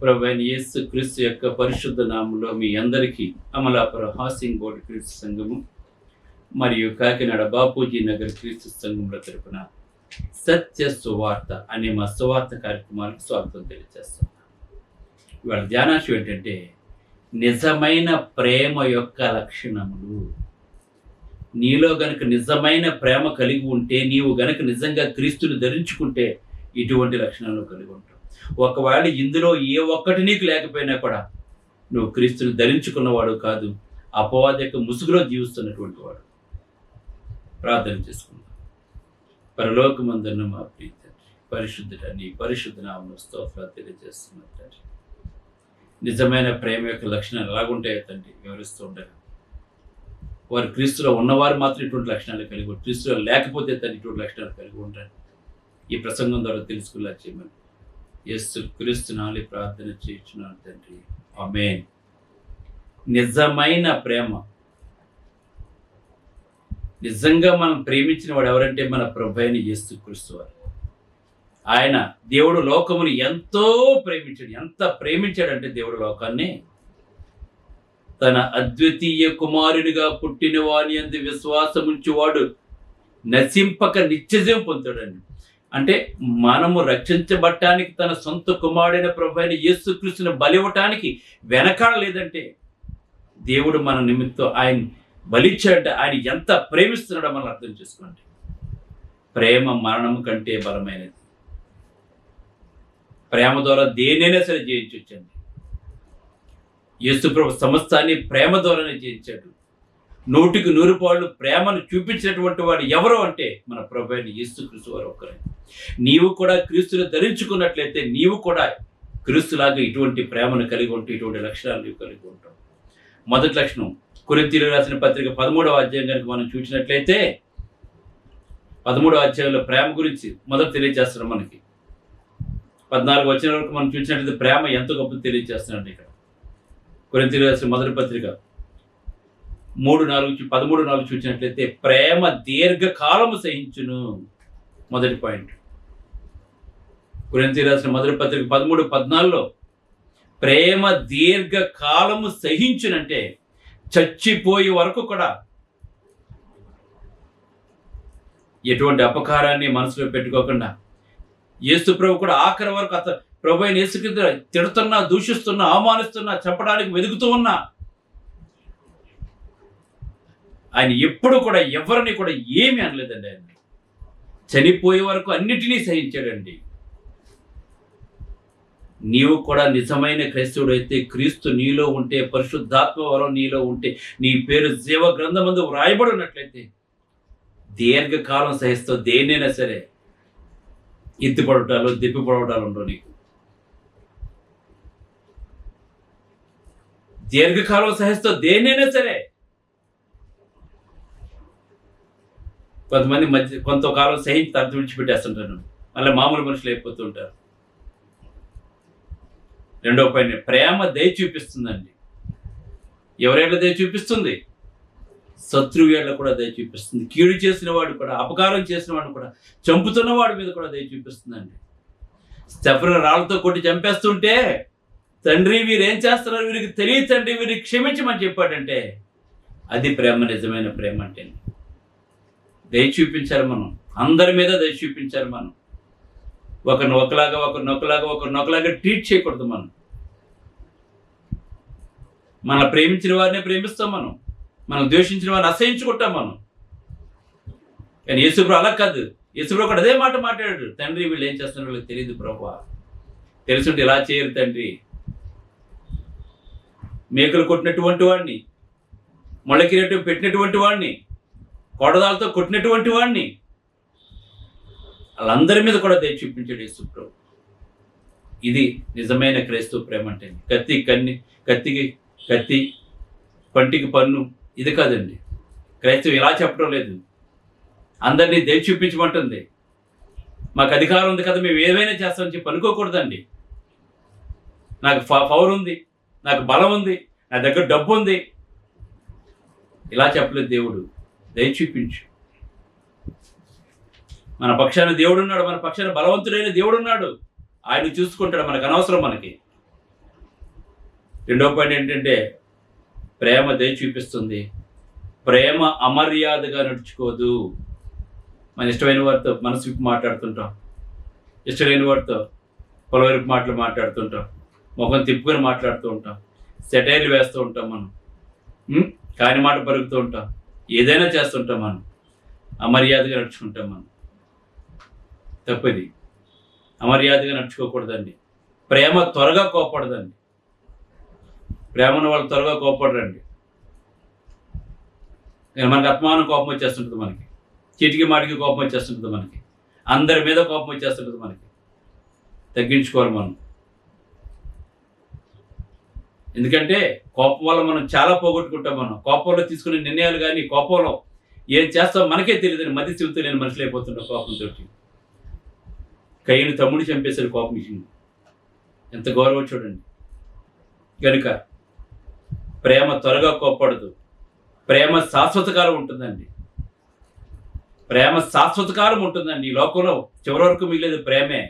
ప్రభువైన యేసు క్రీస్తు యొక్క పరిశుద్ధ నామంలో మీ అందరికీ అమలాపురం హౌసింగ్ బోర్డు క్రీస్తు సంఘము మరియు కాకినాడ బాపూజీ నగర్ క్రీస్తు సంఘముల తరపున సత్య సువార్త అనే మా సువార్త కార్యక్రమాలకు స్వాగతం తెలియజేస్తున్నాం. ఇవాళ ధ్యానాంశం ఏంటంటే నిజమైన ప్రేమ యొక్క లక్షణములు. నీలో గనుక నిజమైన ప్రేమ కలిగి ఉంటే, నీవు గనుక నిజంగా క్రీస్తుని ధరించుకుంటే ఇటువంటి లక్షణాలు కలిగి ఉంటావు. ఒకవేళ ఇందులో ఏ ఒక్కటి నీకు లేకపోయినా కూడా నువ్వు క్రీస్తుని ధరించుకున్నవాడు కాదు, అపవాది యొక్క ముసుగులో జీవిస్తున్నటువంటి వాడు. ప్రార్థన చేసుకుందాం. పరలోకమందున్న మా ప్రియ తండ్రి, పరిశుద్ధుడా, నీ పరిశుద్ధ నామమున స్తోత్రాలు తెలియజేస్తున్నాను తండ్రి. నిజమైన ప్రేమ యొక్క లక్షణాలు ఎలాగుంటాయో తండ్రి వివరిస్తూ ఉండగా, వారు క్రీస్తులో ఉన్నవారు మాత్రం ఇటువంటి లక్షణాలు కలిగి ఉంటారు, క్రీస్తులో లేకపోతే తండ్రి ఇటువంటి లక్షణాలు కలిగి ఉంటారు. ఈ ప్రసంగం ద్వారా తెలుసుకులా చేయమని యేసు క్రీస్తు నామములో ప్రార్థన చేయించున్నాను తండ్రి, ఆమేన్. నిజమైన ప్రేమ. నిజంగా మనం ప్రేమించిన వాడు ఎవరంటే మన ప్రభువైన యేసు క్రీస్తు వారు. ఆయన దేవుడు లోకముని ఎంతో ప్రేమించాడు. ఎంత ప్రేమించాడంటే దేవుడు లోకాన్ని తన అద్వితీయ కుమారునిగా పుట్టిన వాని యందు విశ్వాసముంచువాడు నశింపక నిత్యజీవం పొందుతాడండి. అంటే మనము రక్షించబడటానికి తన సొంత కుమారుడైన ప్రభువైన యేసుక్రీస్తుని బలివ్వటానికి వెనకాడలేదంటే దేవుడు మన నిమిత్తం ఆయన బలిచ్చాడంటే ఆయన ఎంత ప్రేమిస్తున్నాడో మనం అర్థం చేసుకోండి. ప్రేమ మరణం కంటే బలమైనది. ప్రేమ ద్వారా దేనైనా సరే జయించొచ్చండి. యేసు ప్రభు సమస్తాన్ని ప్రేమ ద్వారానే జయించాడు. 100కి 100 పాళ్ళు ప్రేమను చూపించినటువంటి వాడు ఎవరు అంటే మన ప్రభువైన యేసుక్రీస్తు వారు ఒక్కరే. నీవు కూడా క్రీస్తుని ధరించుకున్నట్లయితే నీవు కూడా క్రీస్తులాగా ఇటువంటి ప్రేమను కలిగి ఉంటూ ఇటువంటి లక్షణాలు నీవు కలిగి ఉంటావు. మొదటి లక్షణం, కొరింథీయులకు రాసిన పత్రిక 13వ అధ్యాయం కనుక మనం చూసినట్లయితే 13వ అధ్యాయంలో ప్రేమ గురించి మొదట తెలియజేస్తున్నాడు. మనకి 14 వచ్చిన వరకు మనం చూసినట్లయితే ప్రేమ ఎంత గొప్ప తెలియజేస్తున్నాడు. ఇక్కడ కొరింథీయులకు రాసిన మొదటి పత్రిక 13:4 చూసినట్లయితే ప్రేమ దీర్ఘకాలము సహించును. మొదటి పాయింట్. కొరింథీయులకు రాసిన మొదటి పత్రిక 13:14 ప్రేమ దీర్ఘకాలము సహించునంటే చచ్చిపోయే వరకు కూడా ఎటువంటి అపకారాన్ని మనసులో పెట్టుకోకుండా, యేసు ప్రభు కూడా ఆఖరి వరకు ప్రభు అయిన యేసుక్రీస్తు తిడుతున్నా, దూషిస్తున్నా, అవమానిస్తున్నా, చంపడానికి వెతుకుతూ ఉన్నా ఆయన ఎప్పుడు కూడా ఎవరిని కూడా ఏమీ అనలేదండి. ఆయన చనిపోయే వరకు అన్నిటినీ సహించాడండి. నీవు కూడా నిజమైన క్రైస్తవుడు అయితే, క్రీస్తు నీలో ఉంటే, పరిశుద్ధాత్మ వరం నీలో ఉంటే, నీ పేరు జీవ గ్రంథమందు వ్రాయబడి ఉన్నట్లయితే దీర్ఘకాలం సహిస్తావు. దేన్నైనా సరే ఎత్తిపడటాలు, దెప్పిపడటాలు ఉండవు నీకు. దీర్ఘకాలం సహిస్తావు దేన్నైనా సరే. కొంతమంది కొంతకాలం సహించి తర్వాత విడిచిపెట్టేస్తుంటారు, మళ్ళీ మామూలు మనుషులు అయిపోతూ ఉంటారు. రెండవ పైన ప్రేమ దయ చూపిస్తుందండి. ఎవరేళ్ళ దయ చూపిస్తుంది? శత్రువు ఏళ్ళ కూడా దయ చూపిస్తుంది. కీడు చేసిన వాడు కూడా, అపకారం చేసిన వాడు కూడా, చంపుతున్న వాడి మీద కూడా దయ చూపిస్తుందండి. స్టెఫెను రాళ్ళతో కొట్టి చంపేస్తుంటే, తండ్రి వీరేం చేస్తున్నారు, వీరికి తెలియదు తండ్రి, వీరికి క్షమించమని చెప్పాడంటే అది ప్రేమ, నిజమైన ప్రేమ అంటే. దయ చూపించాలి మనం, అందరి మీద దయ చూపించాలి మనం. ఒకరిని ఒకరినొకలాగా ట్రీట్ చేయకూడదు. మనం ప్రేమించిన వారినే ప్రేమిస్తాం, మనం ద్వేషించిన వారిని అసహించుకుంటాం మనం. కానీ యేసుప్రభు అలా కాదు. యేసుప్రభు కూడా అదే మాట మాట్లాడాడు. తండ్రి వీళ్ళు ఏం చేస్తున్నారు వీళ్ళకి తెలియదు ప్రభువా, తెలుసుంటే ఇలా చేయరు తండ్రి. మేకలు కొట్టినటువంటి వాడిని, మొళ్ళకిరీటం పెట్టినటువంటి వాడిని, కొడదాలతో కొట్టినటువంటి వాడిని, వాళ్ళందరి మీద కూడా దయ చూపించాడు యేసుప్రభు. ఇది నిజమైన క్రైస్తవ ప్రేమ అంటే. కత్తి పంటికి పన్ను ఇది కాదండి. క్రైస్తవం ఇలా చెప్పడం లేదు. అందరినీ దయ చూపించమంటుంది. మాకు అధికారం ఉంది కదా, మేము ఏదైనా చేస్తామని చెప్పి అనుకోకూడదండి. నాకు పవర్ ఉంది, నాకు బలం ఉంది, నా దగ్గర డబ్బు ఉంది, ఇలా చెప్పలేదు దేవుడు. దయ చూపించు. మన పక్షాన దేవుడు ఉన్నాడు, మన పక్షాన బలవంతుడైన దేవుడు ఉన్నాడు. ఆయన చూసుకుంటాడు, మనకు అనవసరం. మనకి రెండో పాయింట్ ఏంటంటే ప్రేమ దయ చూపిస్తుంది. ప్రేమ అమర్యాదగా నడుచుకోదు. మన ఇష్టమైన వారితో మనసు విప్పి మాట్లాడుతుంటాం, ఇష్టమైన వారితో పొలవైపు మాటలు మాట్లాడుతుంటాం, ముఖం తిప్పుకొని మాట్లాడుతూ ఉంటాం, సెటైర్లు వేస్తూ ఉంటాం, మనం కాని మాట పరుగుతూ ఉంటాం, ఏదైనా చేస్తుంటాం. మనం అమర్యాదగా నడుచుకుంటాం. మనం తప్పది. అమర్యాదగా నడుచుకోకూడదండి. ప్రేమ త్వరగా కోపడదండి. ప్రేమను వాళ్ళు త్వరగా కోపడరండి. మనకి అత్మానం కోపం వచ్చేస్తుంటుంది, మనకి చీటికి మాటికి కోపం వచ్చేస్తుంటుంది, మనకి అందరి మీద కోపం వచ్చేస్తుంటుంది. మనకి తగ్గించుకోవాలి మనం. ఎందుకంటే కోపం వల్ల మనం చాలా పోగొట్టుకుంటాం. మనం కోపంలో తీసుకునే నిర్ణయాలు కానీ, కోపంలో ఏం చేస్తాం మనకే తెలియదని మధ్య చెబుతూ నేను మనుషులు అయిపోతుంటాం కోపంతో. కయ్యను తమ్ముడు చంపేశారు కోపం ఇచ్చింది. ఎంత గౌరవం చూడండి. కనుక ప్రేమ త్వరగా కోప్పడదు. ప్రేమ శాశ్వతకాలం ఉంటుందండి. ప్రేమ శాశ్వతకాలం ఉంటుందండి. ఈ లోకంలో చివరి వరకు మిగిలేదు ప్రేమే.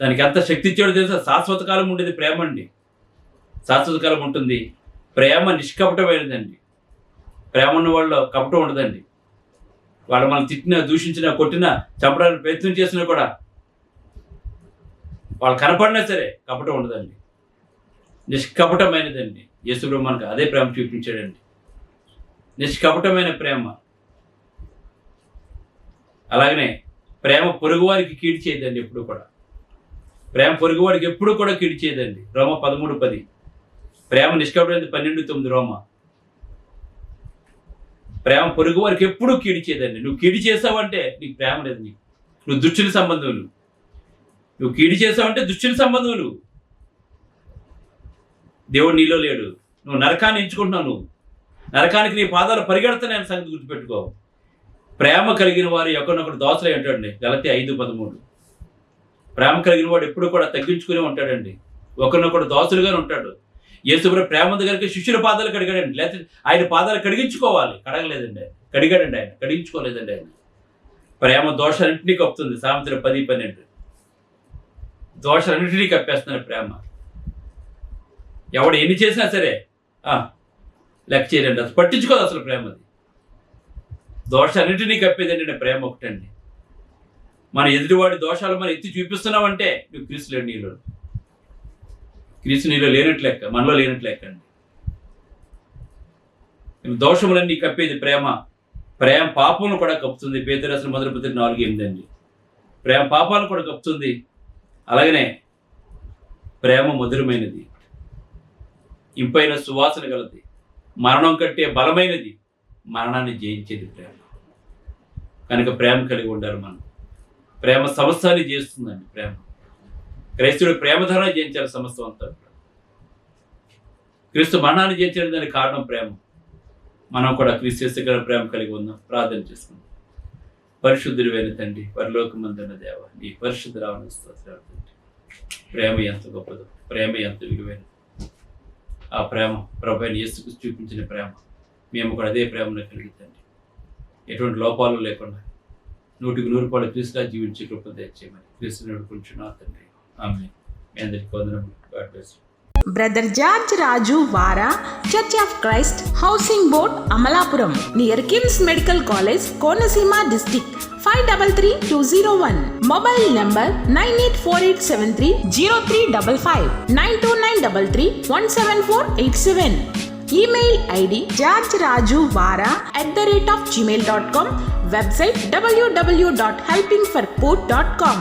దానికి ఎంత శక్తి ఇచ్చాడో తెలుసా? శాశ్వతకాలం ఉండేది ప్రేమ అండి. శాశ్వతకాలం ఉంటుంది. ప్రేమ నిష్కపటమైనదండి. ప్రేమ ఉన్న వాళ్ళు కపటం ఉండదండి. వాళ్ళు మనం తిట్టినా, దూషించినా, కొట్టినా, చంపడానికి ప్రయత్నం చేసినా కూడా వాళ్ళు కనపడినా సరే కపటం ఉండదండి. నిష్కపటమైనదండి. యేసుప్రభు మనకు అదే ప్రేమ చూపించాడండి. నిష్కపటమైన ప్రేమ. అలాగనే ప్రేమ పొరుగువారికి కీడు చేయదండి. ఎప్పుడు కూడా ప్రేమ పొరుగువారికి ఎప్పుడు కూడా కీడు చేయదండి. రోమ 13:10. ప్రేమ నిష్కపటమైనది 12:9 రోమ. ప్రేమ పొరుగు వారికి ఎప్పుడూ కీడు చేయదండి. నువ్వు కీడు చేసావంటే నీకు ప్రేమ లేదు. నువ్వు దుష్టుల సంబంధులు. నువ్వు కీడు చేసావంటే దుష్టుల సంబంధులు. దేవుడు నీలో లేడు. నువ్వు నరకాన్ని ఎంచుకుంటున్నావు. నువ్వు నరకానికి నీ పాదాలు పరిగెడతానని సంగతి గుర్తుపెట్టుకో. ప్రేమ కలిగిన వారు ఒకరినొకరు దోసలై ఉంటాడండి. గలతీ 5:13. ప్రేమ కలిగిన వాడు ఎప్పుడు కూడా తగ్గించుకునే ఉంటాడండి. ఒకరినొకరు దోసలుగానే ఉంటాడు. యేసుప్రభు ప్రేమ దగ్గరికి శిష్యుల పాదాలు కడిగాడండి. లేకపోతే ఆయన పాదాలు కడిగించుకోవాలి. కడగలేదండి. కడిగాడండి ఆయన. కడిగించుకోలేదండి ఆయన. ప్రేమ దోషాలన్నింటినీ కప్పుతుంది. సామెతలు 10:12. దోషాలన్నింటినీ కప్పేస్తున్నారు ప్రేమ. ఎవడు ఎన్ని చేసినా సరే లెక్క చేయరండి. అసలు పట్టించుకోదు అసలు ప్రేమది. దోషాలన్నింటినీ కప్పేదండి ప్రేమ ఒకటండి. మన ఎదుటివాడి దోషాలు మనం ఎత్తి చూపిస్తున్నామంటే నువ్వు క్రీస్తు లేడు నీలో. క్రీస్తు నీలో లేనట్లు లెక్క, మనలో లేనట్లు లెక్క అండి. దోషములన్నీ కప్పేది ప్రేమ. ప్రేమ పాపమును కూడా కప్పుతుంది. పేతురు రాసిన 1 4:8 అండి. ప్రేమ పాపాలను కూడా కప్పుతుంది. అలాగనే ప్రేమ మధురమైనది, ఇంపైన సువాసన గలది, మరణం కంటే బలమైనది, మరణాన్ని జయించేది ప్రేమ. కనుక ప్రేమ కలిగి ఉండాలి మనం. ప్రేమ సమస్తాన్ని చేస్తుందండి. ప్రేమ క్రైస్తుడు ప్రేమ ద్వారా జయించాలి సమస్తం అంతా. క్రీస్తు మరణాన్ని జయించడానికి దానికి కారణం ప్రేమ. మనం కూడా క్రీస్తు గారి ప్రేమ కలిగి ఉందాం. ప్రార్థన చేసుకుందాం. పరిశుద్ధుడైన తండ్రి, పరలోకమందున్న దేవ, నీ పరిశుద్ధ రావణ స్తోత్రాలు. ప్రేమ ఎంత గొప్పదో, ప్రేమ ఎంత విలువైనది. ఆ ప్రేమ ప్రభువైన యేసుకు చూపించిన ప్రేమ మేము కూడా అదే ప్రేమను కలిగిద్దండి. ఎటువంటి లోపాలు లేకుండా 100% క్రీస్తుగా జీవించే కృప దయచేయమని క్రీస్తుని వేడుకుంటున్నాను తండ్రి. ఆమేన్. మీ అందరికీ వందనములు. God bless you. Brother George Raju Vara, church of Christ, housing board, Amalapuram, near KIMS medical college, Konaseema district, 523201. Mobile number 9848730355, 92933174887. Email ID georgerajuvara@gmail.com. Website www.helpingforpoor.com.